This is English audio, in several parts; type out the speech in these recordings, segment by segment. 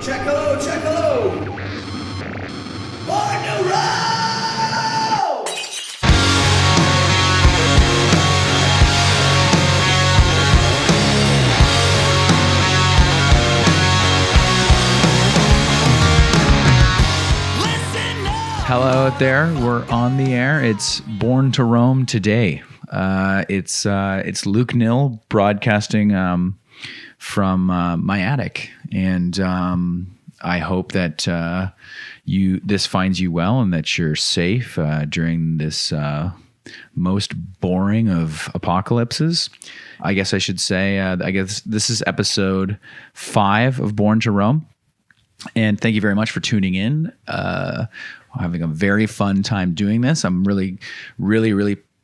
Check hello. On the road! Hello out there. We're on the air. It's Born to Roam today. It's Luke Nil broadcasting from my attic, and I hope that this finds you well and that you're safe during this most boring of apocalypses. I guess I should say. I guess this is episode 5 of Born to Roam, and thank you very much for tuning in. Having a very fun time doing this. I'm really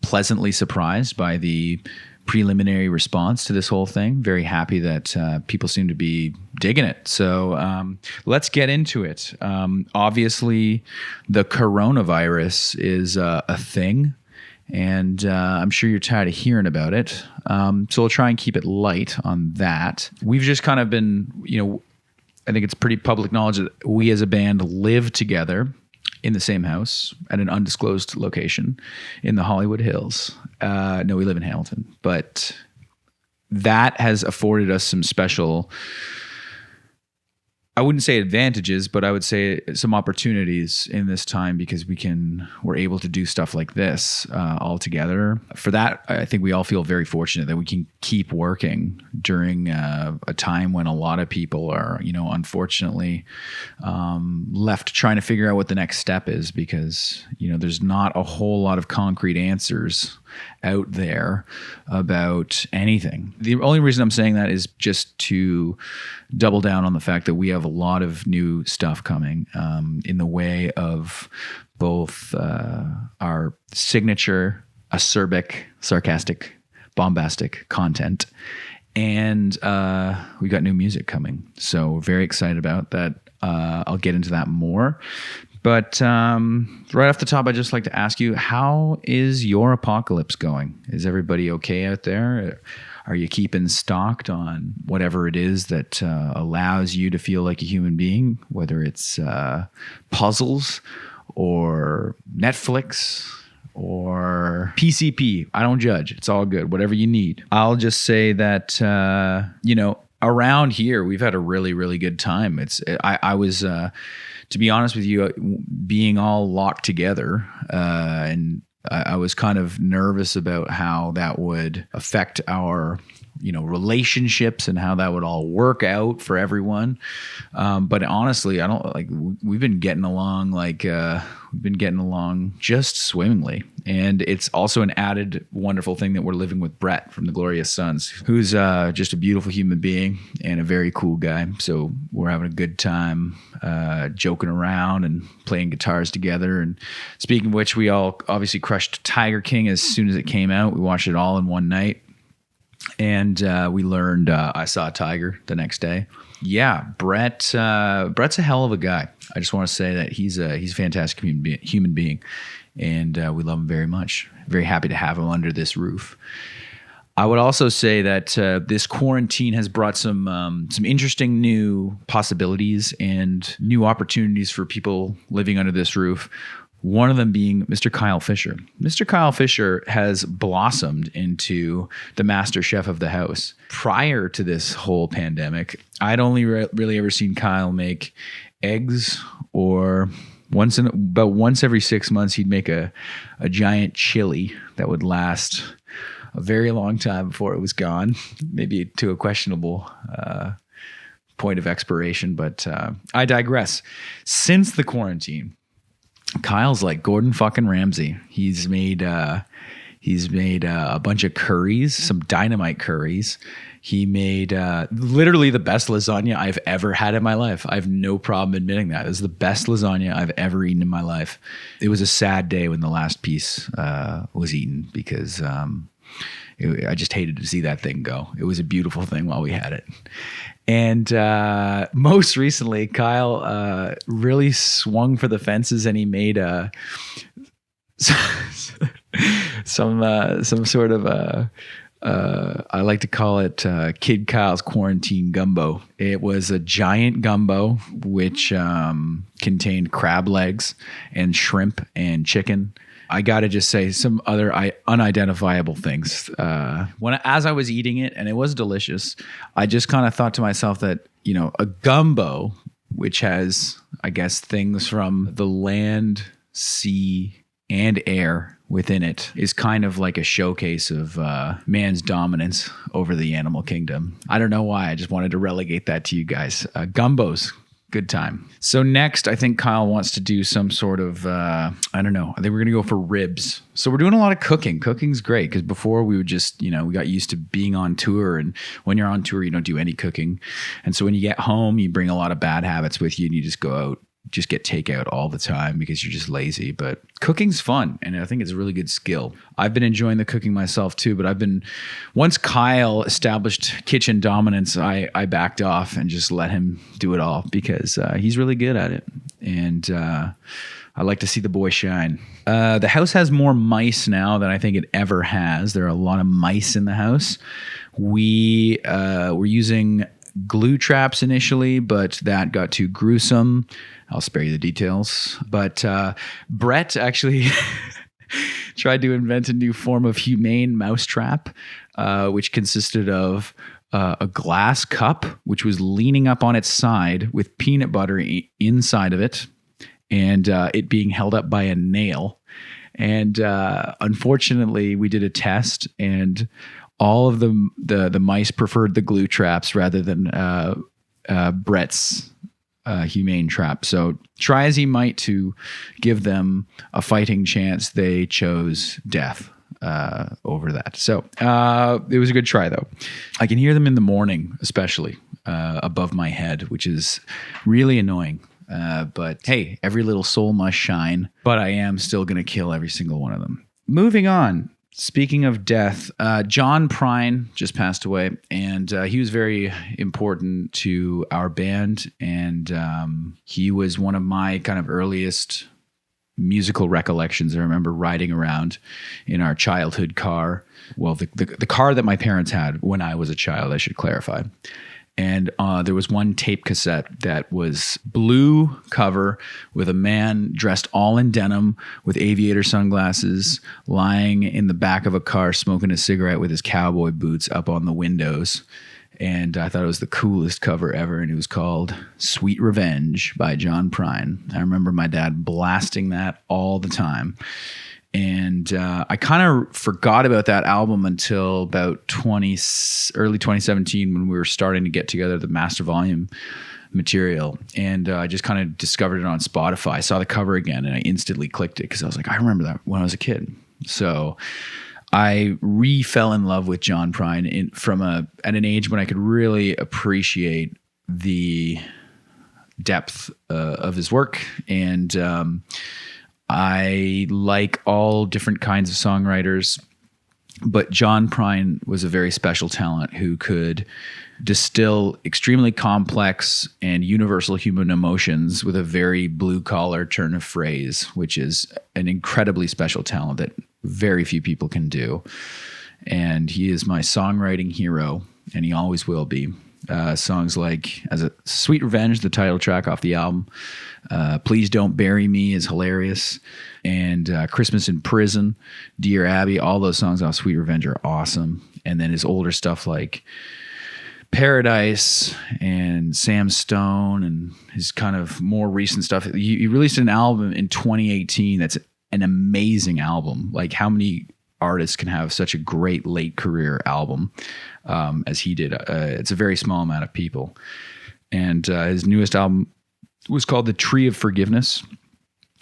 pleasantly surprised by the preliminary response to this whole thing. Very happy that people seem to be digging it. So let's get into it. Obviously, the coronavirus is a thing, and I'm sure you're tired of hearing about it. So we'll try and keep it light on that. We've just kind of been, I think it's pretty public knowledge that we as a band live together in the same house at an undisclosed location in the Hollywood Hills. No, we live in Hamilton, but that has afforded us some special, I wouldn't say advantages, but I would say some opportunities in this time because we're able to do stuff like this all together. For that, I think we all feel very fortunate that we can keep working during a time when a lot of people are, unfortunately left trying to figure out what the next step is because, there's not a whole lot of concrete answers out there about anything. The only reason I'm saying that is just to double down on the fact that we have a lot of new stuff coming in the way of both our signature acerbic, sarcastic, bombastic content, and we got new music coming. So we're very excited about that. I'll get into that more. But right off the top, I'd just like to ask you, how is your apocalypse going? Is everybody okay out there? Are you keeping stocked on whatever it is that allows you to feel like a human being, whether it's puzzles or Netflix or PCP? I don't judge. It's all good. Whatever you need. I'll just say that, around here, we've had a really, really good time. I was... to be honest with you, being all locked together, and I was kind of nervous about how that would affect our, relationships and how that would all work out for everyone. But honestly, we've been getting along just swimmingly. And it's also an added wonderful thing that we're living with Brett from the Glorious Sons, who's just a beautiful human being and a very cool guy. So we're having a good time joking around and playing guitars together. And speaking of which, we all obviously crushed Tiger King as soon as it came out. We watched it all in one night. And we learned I saw a tiger the next day. Yeah, Brett's a hell of a guy. I just want to say that he's a fantastic human being, and we love him very much. Very happy to have him under this roof. I would also say that this quarantine has brought some interesting new possibilities and new opportunities for people living under this roof. One of them being Mr. Kyle Fisher. Mr. Kyle Fisher has blossomed into the master chef of the house. Prior to this whole pandemic, I'd only really ever seen Kyle make eggs, or about once every 6 months, he'd make a giant chili that would last a very long time before it was gone, maybe to a questionable point of expiration. But I digress. Since the quarantine, Kyle's like Gordon fucking Ramsey. He's made a bunch of curries, some dynamite curries. He made literally the best lasagna I've ever had in my life. I have no problem admitting that. It was the best lasagna I've ever eaten in my life. It was a sad day when the last piece was eaten because I just hated to see that thing go. It was a beautiful thing while we had it. And most recently, Kyle really swung for the fences, and he made some sort of I like to call it Kid Kyle's quarantine gumbo. It was a giant gumbo which contained crab legs and shrimp and chicken. I got to just say some other unidentifiable things. As I was eating it, and it was delicious, I just kind of thought to myself that, a gumbo, which has, I guess, things from the land, sea, and air within it, is kind of like a showcase of man's dominance over the animal kingdom. I don't know why. I just wanted to relegate that to you guys. Gumbos. Good time. So next, I think Kyle wants to do some sort of, I don't know. I think we're going to go for ribs. So we're doing a lot of cooking. Cooking's great because before we would just, we got used to being on tour. And when you're on tour, you don't do any cooking. And so when you get home, you bring a lot of bad habits with you and you just go out, just get takeout all the time because you're just lazy. But cooking's fun. And I think it's a really good skill. I've been enjoying the cooking myself too, but once Kyle established kitchen dominance, I backed off and just let him do it all because he's really good at it. And I like to see the boy shine. The house has more mice now than I think it ever has. There are a lot of mice in the house. We were using glue traps initially, but that got too gruesome. I'll spare you the details. But Brett actually tried to invent a new form of humane mousetrap, which consisted of a glass cup, which was leaning up on its side with peanut butter inside of it, and it being held up by a nail. And unfortunately, we did a test, and all of the mice preferred the glue traps rather than Brett's humane trap. So try as he might to give them a fighting chance, they chose death over that. So it was a good try, though. I can hear them in the morning, especially above my head, which is really annoying. But hey, every little soul must shine. But I am still going to kill every single one of them. Moving on. Speaking of death, John Prine just passed away, and he was very important to our band, and he was one of my kind of earliest musical recollections. I remember riding around in our childhood car. Well, the car that my parents had when I was a child, I should clarify. And there was one tape cassette that was blue cover with a man dressed all in denim with aviator sunglasses lying in the back of a car smoking a cigarette with his cowboy boots up on the windows. And I thought it was the coolest cover ever. And it was called Sweet Revenge by John Prine. I remember my dad blasting that all the time. And I kind of forgot about that album until about early 2017 when we were starting to get together the master volume material. And I just kind of discovered it on Spotify. I saw the cover again and I instantly clicked it because I was like, I remember that when I was a kid. So I fell in love with John Prine at an age when I could really appreciate the depth of his work. And I like all different kinds of songwriters, but John Prine was a very special talent who could distill extremely complex and universal human emotions with a very blue-collar turn of phrase, which is an incredibly special talent that very few people can do. And he is my songwriting hero, and he always will be. Songs like Sweet Revenge, the title track off the album, Please Don't Bury Me is hilarious, and Christmas in Prison, Dear Abby, all those songs off Sweet Revenge are awesome. And then his older stuff like Paradise and Sam Stone and his kind of more recent stuff. He released an album in 2018 that's an amazing album. Like, how many artists can have such a great late career album as he did? It's a very small amount of people. And his newest album was called The Tree of Forgiveness,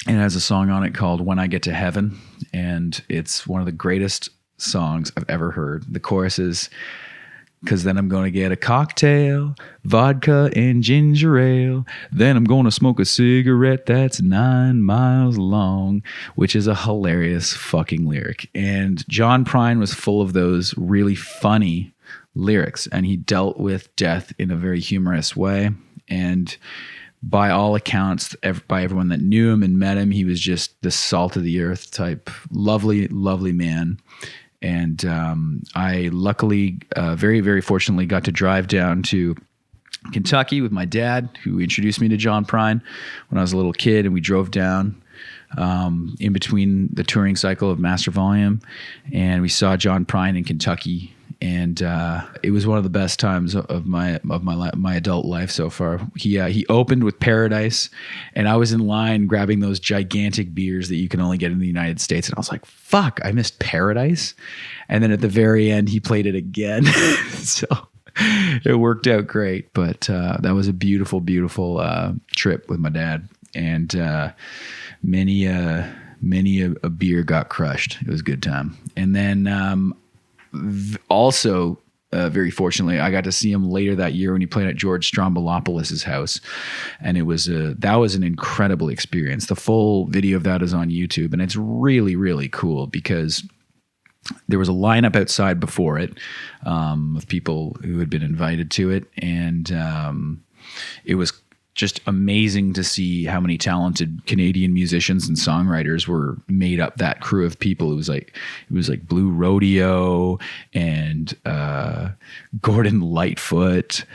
and it has a song on it called When I Get to Heaven, and it's one of the greatest songs I've ever heard. The chorus is, "'Cause then I'm going to get a cocktail, vodka and ginger ale. Then I'm going to smoke a cigarette that's 9 miles long," which is a hilarious fucking lyric. And John Prine was full of those really funny lyrics, and he dealt with death in a very humorous way. And by all accounts, by everyone that knew him and met him, he was just the salt of the earth type, lovely, lovely man. And I luckily, very, very fortunately, got to drive down to Kentucky with my dad, who introduced me to John Prine when I was a little kid, and we drove down in between the touring cycle of Master Volume, and we saw John Prine in Kentucky, and it was one of the best times of my adult life so far. He opened with Paradise, and I was in line grabbing those gigantic beers that you can only get in the United States, and I was like, "Fuck, I missed Paradise!" And then at the very end, he played it again, so. It worked out great, but that was a beautiful, beautiful trip with my dad, and many a beer got crushed. It was a good time. And then also, very fortunately, I got to see him later that year when he played at George Stroumboulopoulos' house, and that was an incredible experience. The full video of that is on YouTube, and it's really, really cool because there was a lineup outside before it of people who had been invited to it, and it was just amazing to see how many talented Canadian musicians and songwriters were made up that crew of people. It was like Blue Rodeo and Gordon Lightfoot.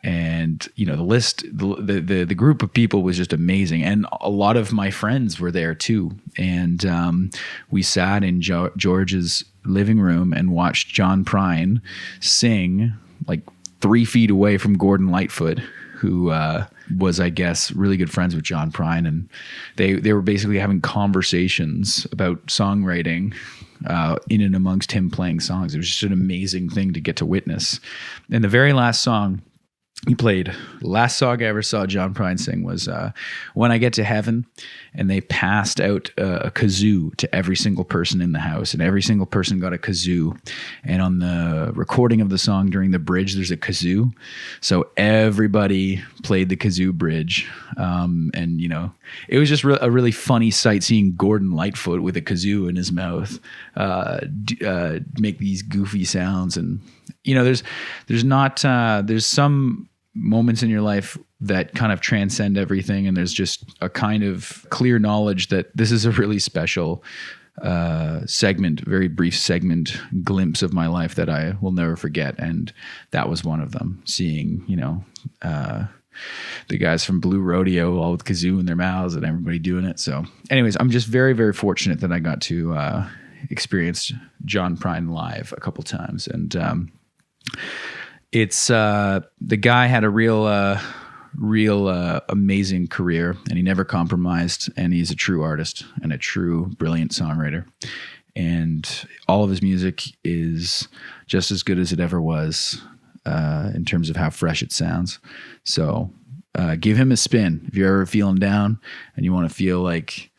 And the list, the group of people was just amazing, and a lot of my friends were there too. And we sat in George's living room and watched John Prine sing like 3 feet away from Gordon Lightfoot, who was, I guess, really good friends with John Prine, and they were basically having conversations about songwriting in and amongst him playing songs. It was just an amazing thing to get to witness. And the very last song he played, the last song I ever saw John Prine sing was When I Get to Heaven, and they passed out a kazoo to every single person in the house, and every single person got a kazoo. And on the recording of the song during the bridge, there's a kazoo. So everybody played the kazoo bridge. And, it was just a really funny sight seeing Gordon Lightfoot with a kazoo in his mouth make these goofy sounds. And, there's some moments in your life that kind of transcend everything, and there's just a kind of clear knowledge that this is a really special segment, very brief segment, glimpse of my life that I will never forget. And that was one of them, seeing the guys from Blue Rodeo all with kazoo in their mouths and everybody doing it. So anyways, I'm just very, very fortunate that I got to experience John Prine live a couple times. And it's the guy had a real amazing career, and he never compromised, and he's a true artist and a true brilliant songwriter, and all of his music is just as good as it ever was in terms of how fresh it sounds. So give him a spin if you're ever feeling down and you want to feel like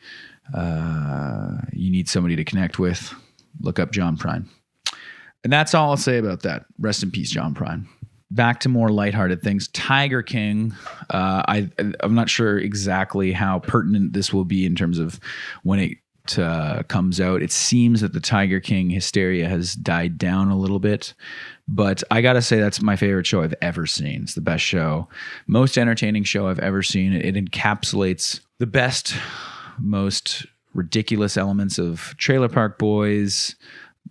you need somebody to connect with. Look up John Prine. And that's all I'll say about that. Rest in peace, John Prine. Back to more lighthearted things. Tiger King. I'm not sure exactly how pertinent this will be in terms of when it comes out. It seems that the Tiger King hysteria has died down a little bit, but I gotta say that's my favorite show I've ever seen. It's the best show, most entertaining show I've ever seen. It encapsulates the best, most ridiculous elements of Trailer Park Boys,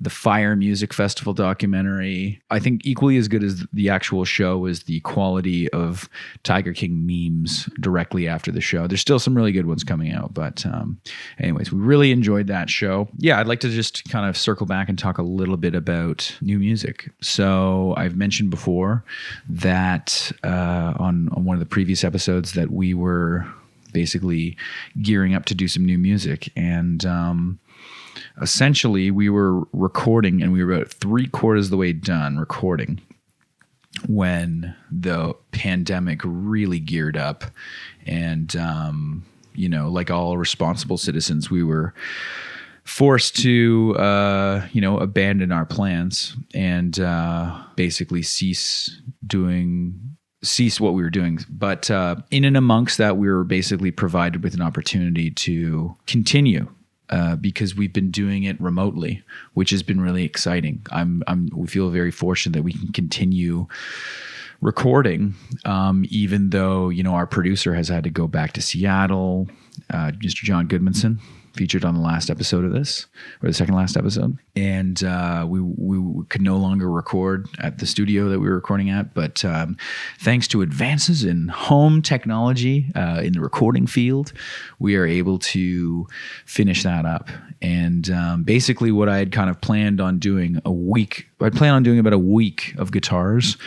the Fire Music Festival documentary. I think equally as good as the actual show is the quality of Tiger King memes directly after the show. There's still some really good ones coming out, but anyways, we really enjoyed that show. Yeah, I'd like to just kind of circle back and talk a little bit about new music. So I've mentioned before that on one of the previous episodes that we were basically gearing up to do some new music, and essentially we were recording, and we were about 3/4 of the way done recording when the pandemic really geared up. And like all responsible citizens, we were forced to abandon our plans and basically cease what we were doing. But in and amongst that, we were basically provided with an opportunity to continue because we've been doing it remotely, which has been really exciting. We feel very fortunate that we can continue recording, even though our producer has had to go back to Seattle, Mr. John Goodmanson. featured on the last episode of this, or the second last episode. And we could no longer record at the studio that we were recording at, but thanks to advances in home technology in the recording field, we are able to finish that up. And basically what I had kind of planned on doing I'd plan on doing about a week of guitars,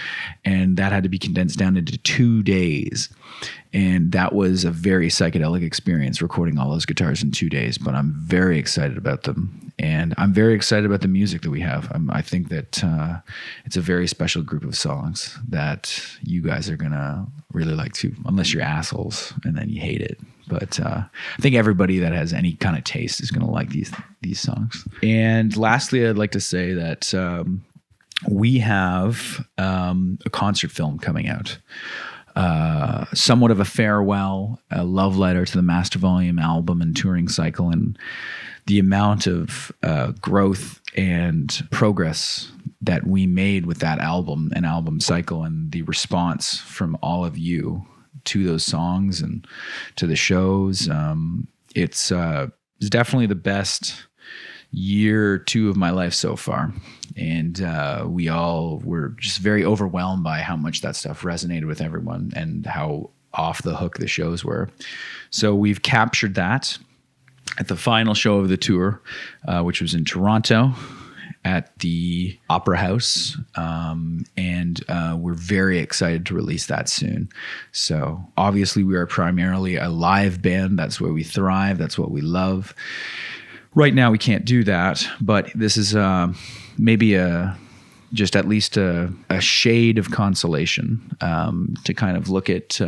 and that had to be condensed down into 2 days. And that was a very psychedelic experience, recording all those guitars in 2 days. But I'm very excited about them, and I'm very excited about the music that we have. I think that it's a very special group of songs that you guys are gonna really like too, unless you're assholes and then you hate it. But I think everybody that has any kind of taste is gonna like these songs. And lastly, I'd like to say that we have a concert film coming out. Somewhat of a farewell, a love letter to the Master Volume album and touring cycle, and the amount of growth and progress that we made with that album and album cycle, and the response from all of you to those songs and to the shows. It's definitely the best year or two of my life so far. And we all were just very overwhelmed by how much that stuff resonated with everyone and how off the hook the shows were. So we've captured that at the final show of the tour, which was in Toronto at the Opera House. And we're very excited to release that soon. So obviously we are primarily a live band. That's where we thrive. That's what we love. Right now we can't do that, but this is maybe just at least a shade of consolation to kind of look at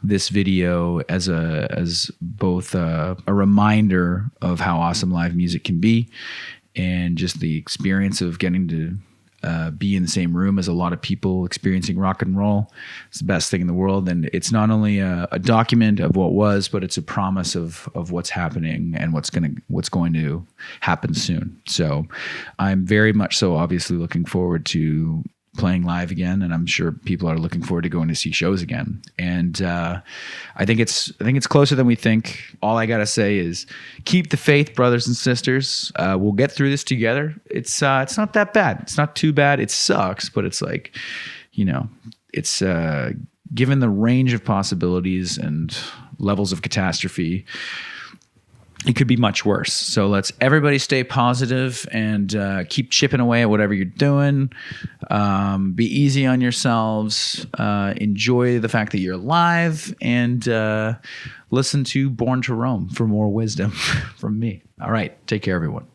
this video as both a reminder of how awesome live music can be, and just the experience of getting to be in the same room as a lot of people experiencing rock and roll. It's the best thing in the world. And it's not only a document of what was, but it's a promise of what's happening and what's going to happen soon. So I'm very much so obviously looking forward to playing live again, and I'm sure people are looking forward to going to see shows again. And I think it's closer than we think. All I gotta say is keep the faith, brothers and sisters. We'll get through this together. It's not that bad. It's not too bad. It sucks, but it's like, it's given the range of possibilities and levels of catastrophe, it could be much worse. So let's everybody stay positive and keep chipping away at whatever you're doing. Be easy on yourselves. Enjoy the fact that you're alive, and listen to Born to Roam for more wisdom from me. All right. Take care, everyone.